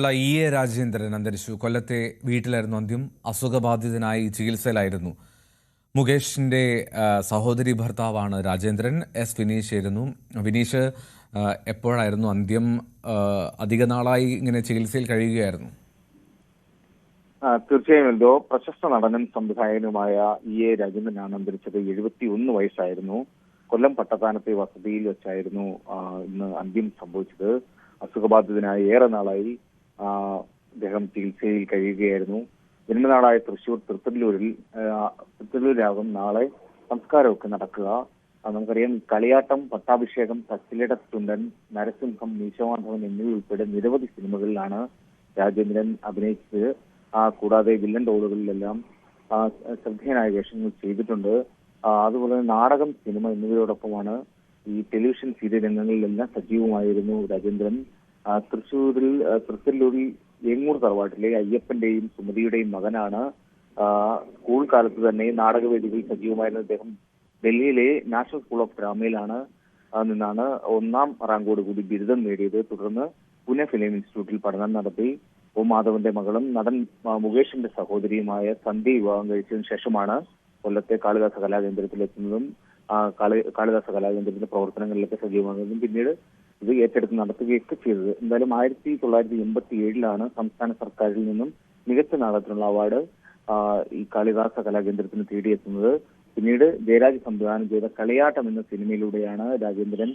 രാജേന്ദ്രൻ അന്തരിച്ചു. കൊല്ലത്തെ വീട്ടിലായിരുന്നു അന്ത്യം. അസുഖബാധിതനായി ചികിത്സയിലായിരുന്നു. മുകേഷിന്റെ സഹോദരി ഭർത്താവാണ് രാജേന്ദ്രൻ. വിനീഷ് ആയിരുന്നു. വിനീഷ് എപ്പോഴായിരുന്നു അന്ത്യം? അധിക നാളായി ഇങ്ങനെ ചികിത്സയിൽ കഴിയുകയായിരുന്നു. തീർച്ചയായും എന്തോ പ്രശസ്ത നടനും സംവിധായകനുമായ രാജേന്ദ്രനാണ് അന്തരിച്ചത്. 71 വയസ്സായിരുന്നു. കൊല്ലം പട്ടത്താനത്തെ വസതിയിൽ വെച്ചായിരുന്നു ഇന്ന് അന്ത്യം സംഭവിച്ചത്. അസുഖബാധിതനായി ഏറെ നാളായി അദ്ദേഹം ചികിത്സയിൽ കഴിയുകയായിരുന്നു. ജന്മനാടായ തൃശൂർ തൃത്തല്ലൂരാകും നാളെ സംസ്കാരമൊക്കെ നടക്കുക. നമുക്കറിയാം, കളിയാട്ടം, പട്ടാഭിഷേകം, തുണ്ടൻ, നരസിംഹം, മീശമാധവൻ എന്നിവ ഉൾപ്പെടെ നിരവധി സിനിമകളിലാണ് രാജേന്ദ്രൻ അഭിനയിച്ചത്. കൂടാതെ വില്ലൻ റോളുകളിലെല്ലാം ശ്രദ്ധേയനായ വേഷങ്ങൾ ചെയ്തിട്ടുണ്ട്. അതുപോലെ നാടകം, സിനിമ എന്നിവയോടൊപ്പമാണ് ഈ ടെലിവിഷൻ സീരിയൽ രംഗങ്ങളിലെല്ലാം സജീവമായിരുന്നു രാജേന്ദ്രൻ. തൃത്തല്ലൂരിൽ ഏങ്ങൂർ തറവാട്ടിലെ അയ്യപ്പന്റെയും സുമതിയുടെയും മകനാണ്. സ്കൂൾ കാലത്ത് തന്നെ നാടകവേദികളിൽ സജീവമായിരുന്ന അദ്ദേഹം ഡൽഹിയിലെ നാഷണൽ സ്കൂൾ ഓഫ് ഡ്രാമയിലാണ് നിന്നാണ് 1ാം റാങ്കോടുകൂടി ബിരുദം നേടിയത്. തുടർന്ന് പുനെ ഫിലിം ഇൻസ്റ്റിറ്റ്യൂട്ടിൽ പഠനം നടത്തി. മാധവന്റെ മകളും നടൻ മുകേഷിന്റെ സഹോദരിയുമായ സന്ധ്യ വിവാഹം കഴിച്ചതിനു ശേഷമാണ് കൊല്ലത്തെ കാളിദാസ കലാകേന്ദ്രത്തിൽ എത്തുന്നതും കാളിദാസ കലാകേന്ദ്രത്തിന്റെ പ്രവർത്തനങ്ങളിലൊക്കെ സജീവമാകുന്നതും പിന്നീട് ഇത് ഏറ്റെടുത്ത് നടത്തുകയൊക്കെ ചെയ്തത്. എന്തായാലും 1987 സംസ്ഥാന സർക്കാരിൽ നിന്നും മികച്ച നാടകത്തിനുള്ള അവാർഡ് ഈ കാളിദാസ കലാകേന്ദ്രത്തിന് തേടിയെത്തുന്നത്. പിന്നീട് ജയരാജ് സംവിധാനം ചെയ്ത കളിയാട്ടം എന്ന സിനിമയിലൂടെയാണ് രാജേന്ദ്രൻ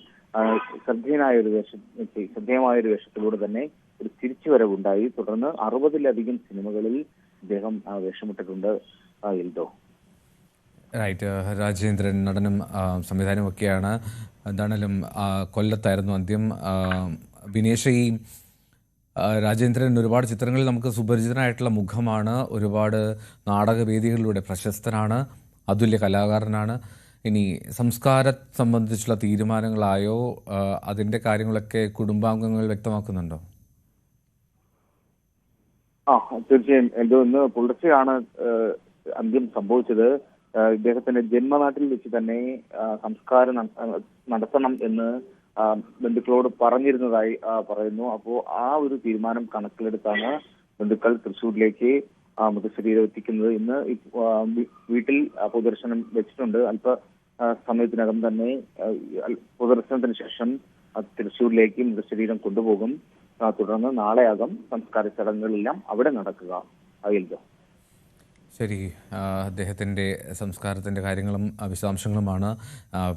ശ്രദ്ധേയമായ ഒരു വേഷത്തിലൂടെ തന്നെ ഒരു തിരിച്ചുവരവുണ്ടായി. തുടർന്ന് 60-ലധികം സിനിമകളിൽ അദ്ദേഹം വേഷമിട്ടിട്ടുണ്ട്. എൽദോ. റൈറ്റ്. രാജേന്ദ്രൻ നടനും സംവിധാനവും ഒക്കെയാണ്. എന്താണേലും കൊല്ലത്തായിരുന്നു അന്ത്യം. വിനേഷ്, ഈ രാജേന്ദ്രൻ ഒരുപാട് ചിത്രങ്ങളിൽ നമുക്ക് സുപരിചിതനായിട്ടുള്ള മുഖമാണ്. ഒരുപാട് നാടകവേദികളിലൂടെ പ്രശസ്തനാണ്. അതുല്യ കലാകാരനാണ്. ഇനി സംസ്കാരം സംബന്ധിച്ചുള്ള തീരുമാനങ്ങളായോ അതിന്റെ കാര്യങ്ങളൊക്കെ കുടുംബാംഗങ്ങൾ വ്യക്തമാക്കുന്നുണ്ടോ? തീർച്ചയായും എന്തോ ഇന്ന് പുലർച്ചെയാണ് അന്ത്യം സംഭവിച്ചത്. ഇദ്ദേഹത്തിന്റെ ജന്മനാട്ടിൽ വെച്ച് തന്നെ സംസ്കാരം നടത്തണം എന്ന് ബന്ധുക്കളോട് പറഞ്ഞിരുന്നതായി പറയുന്നു. അപ്പോൾ ആ ഒരു തീരുമാനം കണക്കിലെടുത്താണ് ബന്ധുക്കൾ തൃശ്ശൂരിലേക്ക് മൃതശരീരം എത്തിക്കുന്നത്. ഇന്ന് വീട്ടിൽ പൊതുദർശനം വെച്ചിട്ടുണ്ട്. അല്പ സമയത്തിനകം തന്നെ പൊതുദർശനത്തിന് ശേഷം തൃശ്ശൂരിലേക്ക് മൃതശരീരം കൊണ്ടുപോകും. തുടർന്ന് നാളെയാകും സംസ്കാര ചടങ്ങുകളെല്ലാം അവിടെ നടക്കുക. ശരി. അദ്ദേഹത്തിൻ്റെ സംസ്കാരത്തിൻ്റെ കാര്യങ്ങളും വിശദാംശങ്ങളുമാണ്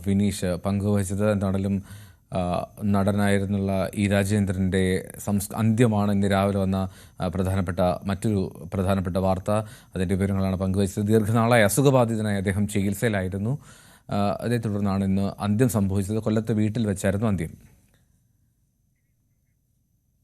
വിനീഷ് പങ്കുവച്ചത്. എന്താണെങ്കിലും നടനായിരുന്നുള്ള രാജേന്ദ്രൻ്റെ അന്ത്യമാണ് ഇന്ന് രാവിലെ വന്ന മറ്റൊരു പ്രധാനപ്പെട്ട വാർത്ത. അതിൻ്റെ വിവരങ്ങളാണ് പങ്കുവച്ചത്. ദീർഘനാളായി അസുഖബാധിതനായി അദ്ദേഹം ചികിത്സയിലായിരുന്നു. അതേ തുടർന്നാണ് ഇന്ന് അന്ത്യം സംഭവിച്ചത്. കൊല്ലത്തെ വീട്ടിൽ വെച്ചായിരുന്നു അന്ത്യം.